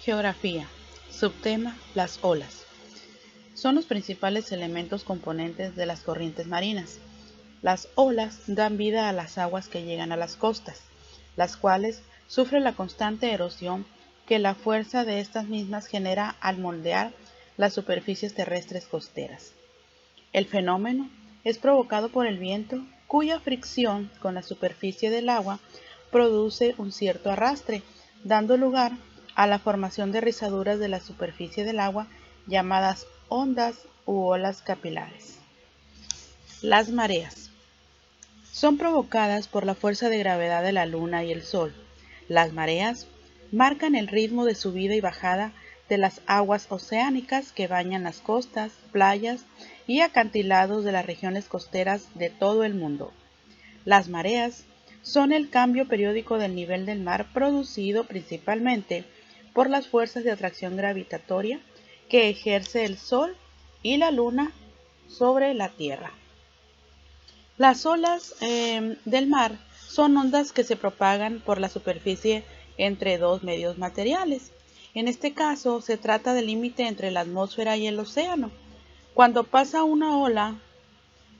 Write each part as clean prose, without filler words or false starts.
Geografía. Subtema: las olas. Son los principales elementos componentes de las corrientes marinas. Las olas dan vida a las aguas que llegan a las costas, las cuales sufren la constante erosión que la fuerza de estas mismas genera al moldear las superficies terrestres costeras. El fenómeno es provocado por el viento, cuya fricción con la superficie del agua produce un cierto arrastre, dando lugar a la formación de rizaduras de la superficie del agua llamadas ondas u olas capilares. Las mareas son provocadas por la fuerza de gravedad de la Luna y el Sol. Las mareas marcan el ritmo de subida y bajada de las aguas oceánicas que bañan las costas, playas y acantilados de las regiones costeras de todo el mundo. Las mareas son el cambio periódico del nivel del mar producido principalmente por las fuerzas de atracción gravitatoria que ejerce el Sol y la Luna sobre la Tierra. Las olas del mar son ondas que se propagan por la superficie entre dos medios materiales. En este caso se trata del límite entre la atmósfera y el océano. Cuando pasa una ola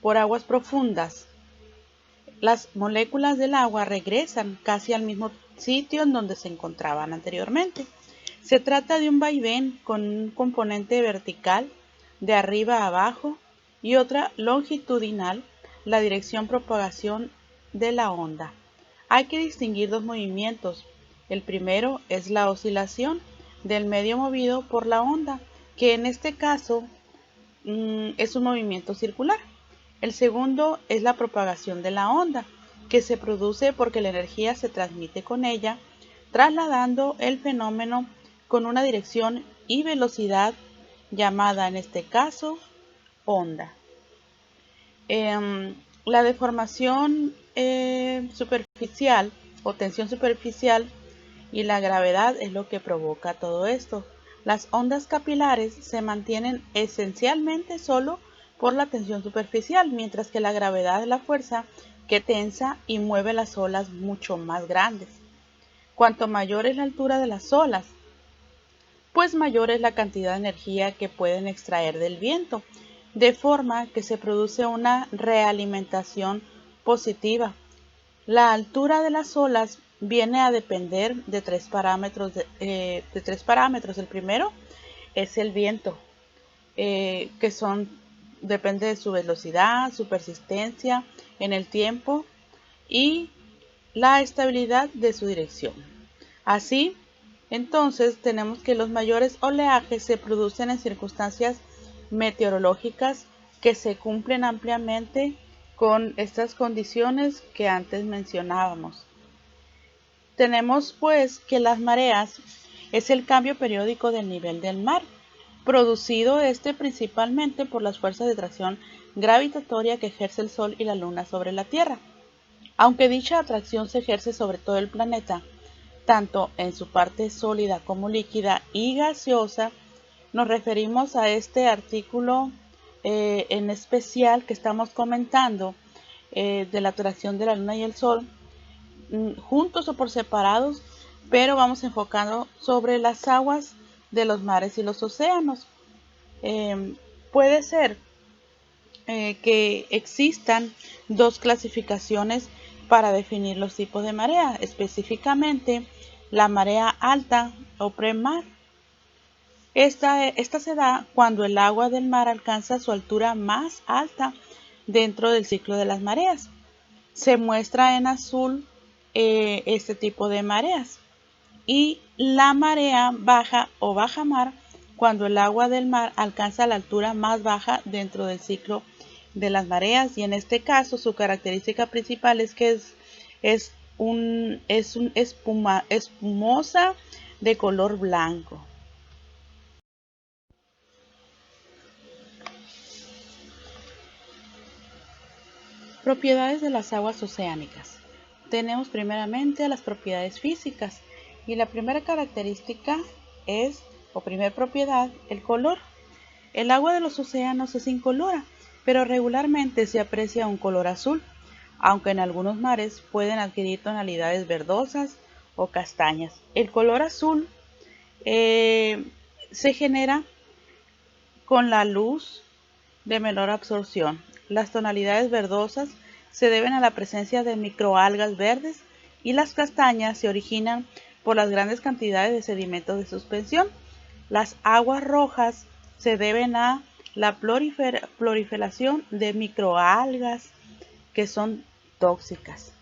por aguas profundas, las moléculas del agua regresan casi al mismo sitio en donde se encontraban anteriormente. Se trata de un vaivén con un componente vertical de arriba a abajo y otra longitudinal, la dirección propagación de la onda. Hay que distinguir dos movimientos. El primero es la oscilación del medio movido por la onda, que en este caso es un movimiento circular. El segundo es la propagación de la onda, que se produce porque la energía se transmite con ella, trasladando el fenómeno con una dirección y velocidad llamada en este caso onda. La deformación superficial o tensión superficial y la gravedad es lo que provoca todo esto. Las ondas capilares se mantienen esencialmente solo por la tensión superficial, mientras que la gravedad es la fuerza que tensa y mueve las olas mucho más grandes. Cuanto mayor es la altura de las olas, pues mayor es la cantidad de energía que pueden extraer del viento, de forma que se produce una realimentación positiva. La altura de las olas viene a depender de tres parámetros. El primero es el viento, depende de su velocidad, su persistencia en el tiempo y la estabilidad de su dirección. Así, entonces, tenemos que los mayores oleajes se producen en circunstancias meteorológicas que se cumplen ampliamente con estas condiciones que antes mencionábamos. Tenemos pues que las mareas es el cambio periódico del nivel del mar, producido principalmente por las fuerzas de atracción gravitatoria que ejerce el Sol y la Luna sobre la Tierra. Aunque dicha atracción se ejerce sobre todo el planeta, tanto en su parte sólida como líquida y gaseosa, nos referimos a este artículo en especial que estamos comentando de la atracción de la Luna y el Sol, juntos o por separados, pero vamos enfocando sobre las aguas de los mares y los océanos. Puede ser que existan dos clasificaciones para definir los tipos de marea, específicamente la marea alta o premar. Esta se da cuando el agua del mar alcanza su altura más alta dentro del ciclo de las mareas. Se muestra en azul este tipo de mareas. Y la marea baja o bajamar cuando el agua del mar alcanza la altura más baja dentro del ciclo de las mareas, y en este caso su característica principal es que es espumosa de color blanco. Propiedades de las aguas oceánicas. Tenemos primeramente las propiedades físicas, y la primera característica primer propiedad, el color. El agua de los océanos es incolora, pero regularmente se aprecia un color azul, aunque en algunos mares pueden adquirir tonalidades verdosas o castañas. El color azul se genera con la luz de menor absorción. Las tonalidades verdosas se deben a la presencia de microalgas verdes y las castañas se originan por las grandes cantidades de sedimentos de suspensión. Las aguas rojas se deben a la proliferación de microalgas que son tóxicas.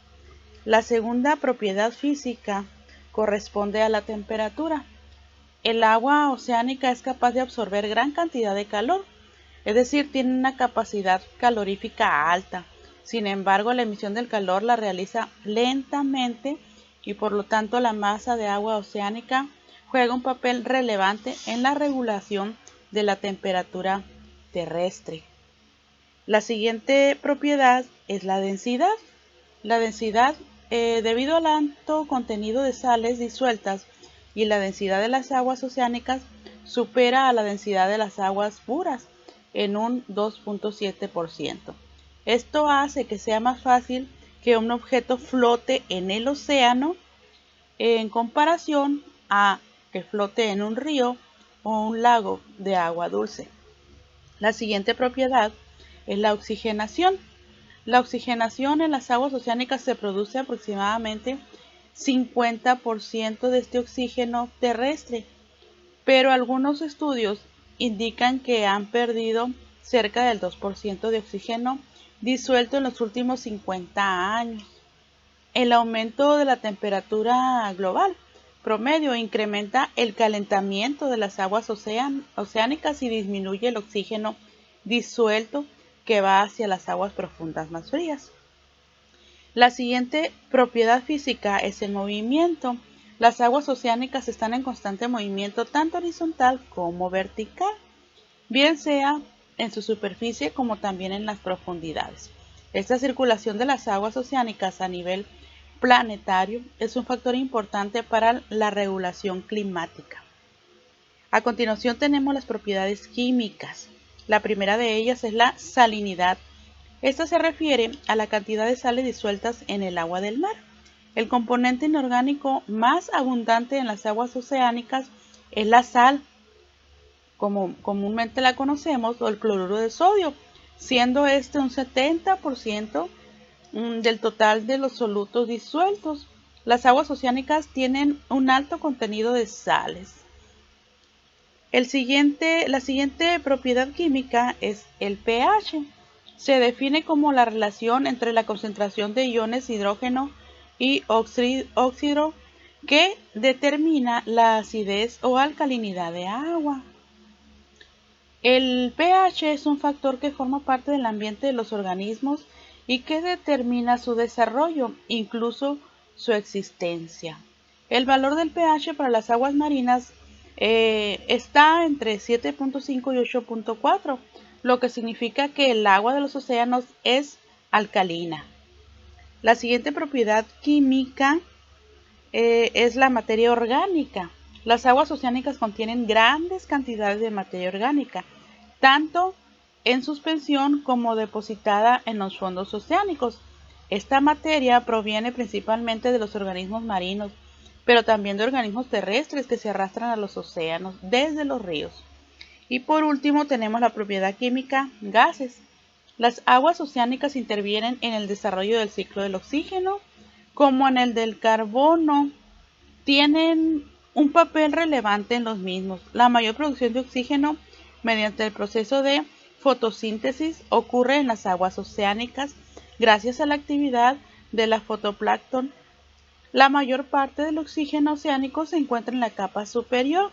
La segunda propiedad física corresponde a la temperatura. El agua oceánica es capaz de absorber gran cantidad de calor, es decir, tiene una capacidad calorífica alta. Sin embargo, la emisión del calor la realiza lentamente y por lo tanto la masa de agua oceánica juega un papel relevante en la regulación de la temperatura terrestre. La siguiente propiedad es la densidad. La densidad, debido al alto contenido de sales disueltas y la densidad de las aguas oceánicas, supera a la densidad de las aguas puras en un 2.7%. Esto hace que sea más fácil que un objeto flote en el océano en comparación a que flote en un río o un lago de agua dulce. La siguiente propiedad es la oxigenación. La oxigenación en las aguas oceánicas se produce aproximadamente 50% de este oxígeno terrestre, pero algunos estudios indican que han perdido cerca del 2% de oxígeno disuelto en los últimos 50 años. El aumento de la temperatura global promedio incrementa el calentamiento de las aguas oceánicas y disminuye el oxígeno disuelto que va hacia las aguas profundas más frías. La siguiente propiedad física es el movimiento. Las aguas oceánicas están en constante movimiento tanto horizontal como vertical, bien sea en su superficie como también en las profundidades. Esta circulación de las aguas oceánicas a nivel planetario es un factor importante para la regulación climática. A continuación tenemos las propiedades químicas. La primera de ellas es la salinidad. Esta se refiere a la cantidad de sales disueltas en el agua del mar. El componente inorgánico más abundante en las aguas oceánicas es la sal, como comúnmente la conocemos, o el cloruro de sodio, siendo este un 70% del total de los solutos disueltos. Las aguas oceánicas tienen un alto contenido de sales. La siguiente propiedad química es el pH. Se define como la relación entre la concentración de iones hidrógeno y óxido que determina la acidez o alcalinidad de agua. El pH es un factor que forma parte del ambiente de los organismos y que determina su desarrollo, incluso su existencia. El valor del pH para las aguas marinas está entre 7.5 y 8.4, lo que significa que el agua de los océanos es alcalina. La siguiente propiedad química es la materia orgánica. Las aguas oceánicas contienen grandes cantidades de materia orgánica, tanto en suspensión como depositada en los fondos oceánicos. Esta materia proviene principalmente de los organismos marinos, pero también de organismos terrestres que se arrastran a los océanos desde los ríos. Y por último tenemos la propiedad química gases. Las aguas oceánicas intervienen en el desarrollo del ciclo del oxígeno, como en el del carbono. Tienen un papel relevante en los mismos. La mayor producción de oxígeno mediante el proceso de fotosíntesis ocurre en las aguas oceánicas gracias a la actividad de la fotoplancton. La mayor parte del oxígeno oceánico se encuentra en la capa superior,